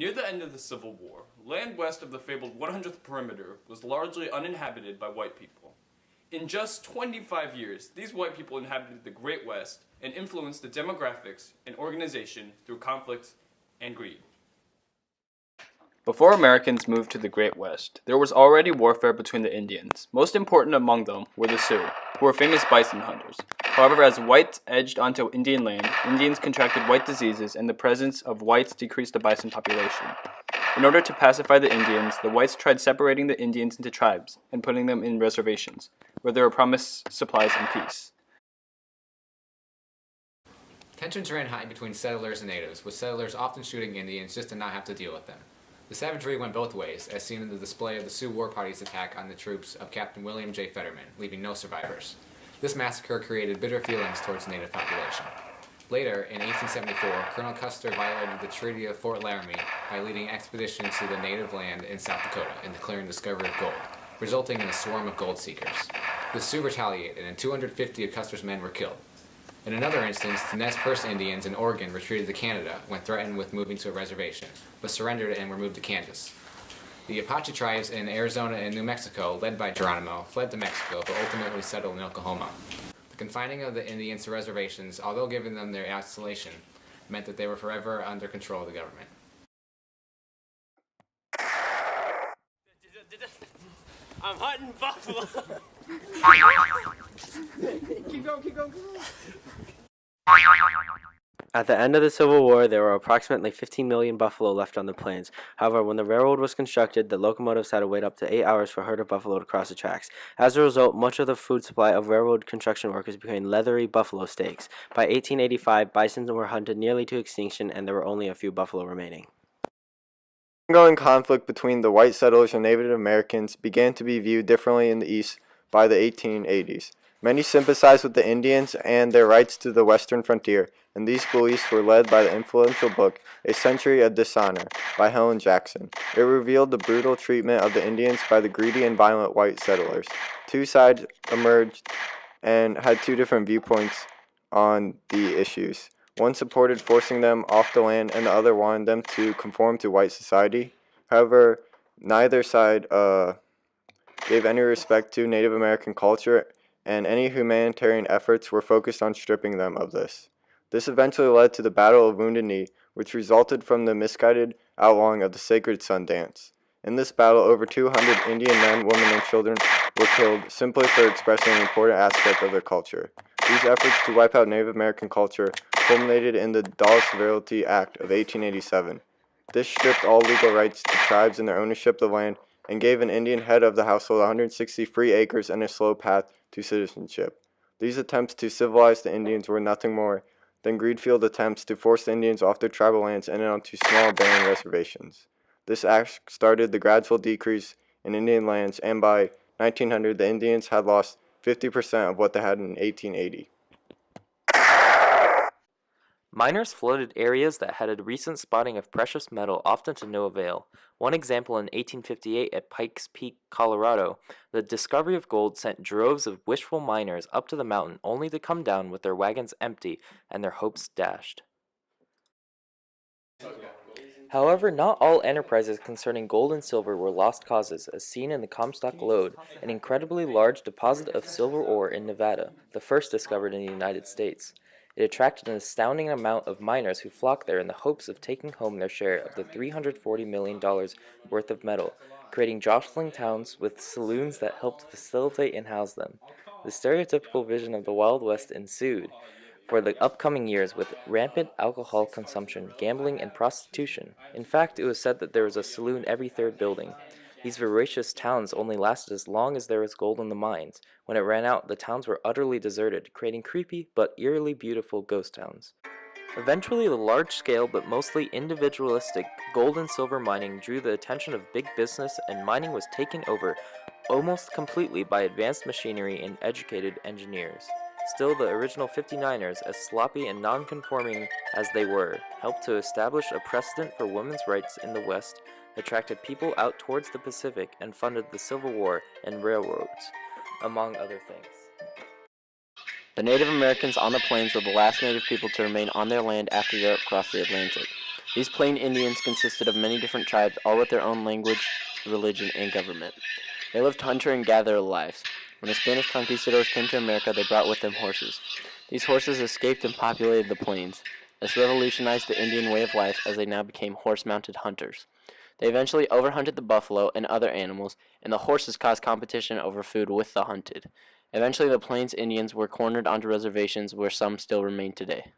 Near the end of the Civil War, land west of the fabled 100th perimeter was largely uninhabited by white people. In just 25 years, these white people inhabited the Great West and influenced the demographics and organization through conflict and greed. Before Americans moved to the Great West, there was already warfare between the Indians. Most important among them were the Sioux, who were famous bison hunters. However, as whites edged onto Indian land, Indians contracted white diseases and the presence of whites decreased the bison population. In order to pacify the Indians, the whites tried separating the Indians into tribes and putting them in reservations, where they were promised supplies and peace. Tensions ran high between settlers and natives, with settlers often shooting Indians just to not have to deal with them. The savagery went both ways, as seen in the display of the Sioux War Party's attack on the troops of Captain William J. Fetterman, leaving no survivors. This massacre created bitter feelings towards the native population. Later, in 1874, Colonel Custer violated the Treaty of Fort Laramie by leading expeditions to the native land in South Dakota and declaring discovery of gold, resulting in a swarm of gold seekers. The Sioux retaliated, and 250 of Custer's men were killed. In another instance, the Nez Perce Indians in Oregon retreated to Canada when threatened with moving to a reservation, but surrendered and were moved to Kansas. The Apache tribes in Arizona and New Mexico, led by Geronimo, fled to Mexico but ultimately settled in Oklahoma. The confining of the Indians to reservations, although giving them their isolation, meant that they were forever under control of the government. I'm hunting buffalo. Keep going. At the end of the Civil War, there were approximately 15 million buffalo left on the plains. However, when the railroad was constructed, the locomotives had to wait up to 8 hours for a herd of buffalo to cross the tracks. As a result, much of the food supply of railroad construction workers became leathery buffalo steaks. By 1885, bison were hunted nearly to extinction, and there were only a few buffalo remaining. Ongoing conflict between the white settlers and Native Americans began to be viewed differently in the East by the 1880s. Many sympathized with the Indians and their rights to the western frontier, and these beliefs were led by the influential book A Century of Dishonor by Helen Jackson. It revealed the brutal treatment of the Indians by the greedy and violent white settlers. Two sides emerged and had two different viewpoints on the issues. One supported forcing them off the land, and the other wanted them to conform to white society. However, neither side gave any respect to Native American culture, and any humanitarian efforts were focused on stripping them of this. This eventually led to the Battle of Wounded Knee, which resulted from the misguided outlawing of the Sacred Sun Dance. In this battle, over 200 Indian men, women, and children were killed simply for expressing an important aspect of their culture. These efforts to wipe out Native American culture culminated in the Dawes Severalty Act of 1887. This stripped all legal rights to tribes in their ownership of the land and gave an Indian head of the household 160 free acres and a slow path to citizenship. These attempts to civilize the Indians were nothing more than greed-fueled attempts to force the Indians off their tribal lands and onto small barren reservations. This act started the gradual decrease in Indian lands, and by 1900, the Indians had lost 50% of what they had in 1880. Miners flooded areas that had a recent spotting of precious metal, often to no avail. One example in 1858 at Pikes Peak, Colorado, the discovery of gold sent droves of wishful miners up to the mountain only to come down with their wagons empty and their hopes dashed. However, not all enterprises concerning gold and silver were lost causes, as seen in the Comstock Lode, an incredibly large deposit of silver ore in Nevada, the first discovered in the United States. It attracted an astounding amount of miners who flocked there in the hopes of taking home their share of the $340 million worth of metal, creating jostling towns with saloons that helped facilitate and house them. The stereotypical vision of the Wild West ensued for the upcoming years with rampant alcohol consumption, gambling, and prostitution. In fact, it was said that there was a saloon every third building. These voracious towns only lasted as long as there was gold in the mines. When it ran out, the towns were utterly deserted, creating creepy but eerily beautiful ghost towns. Eventually, the large-scale but mostly individualistic gold and silver mining drew the attention of big business, and mining was taken over almost completely by advanced machinery and educated engineers. Still, the original 59ers, as sloppy and non-conforming as they were, helped to establish a precedent for women's rights in the West, attracted people out towards the Pacific, and funded the Civil War and railroads, among other things. The Native Americans on the plains were the last native people to remain on their land after Europe crossed the Atlantic. These Plain Indians consisted of many different tribes, all with their own language, religion, and government. They lived hunter and gatherer lives. When the Spanish conquistadors came to America, they brought with them horses. These horses escaped and populated the plains. This revolutionized the Indian way of life as they now became horse-mounted hunters. They eventually overhunted the buffalo and other animals, and the horses caused competition over food with the hunted. Eventually, the Plains Indians were cornered onto reservations where some still remain today.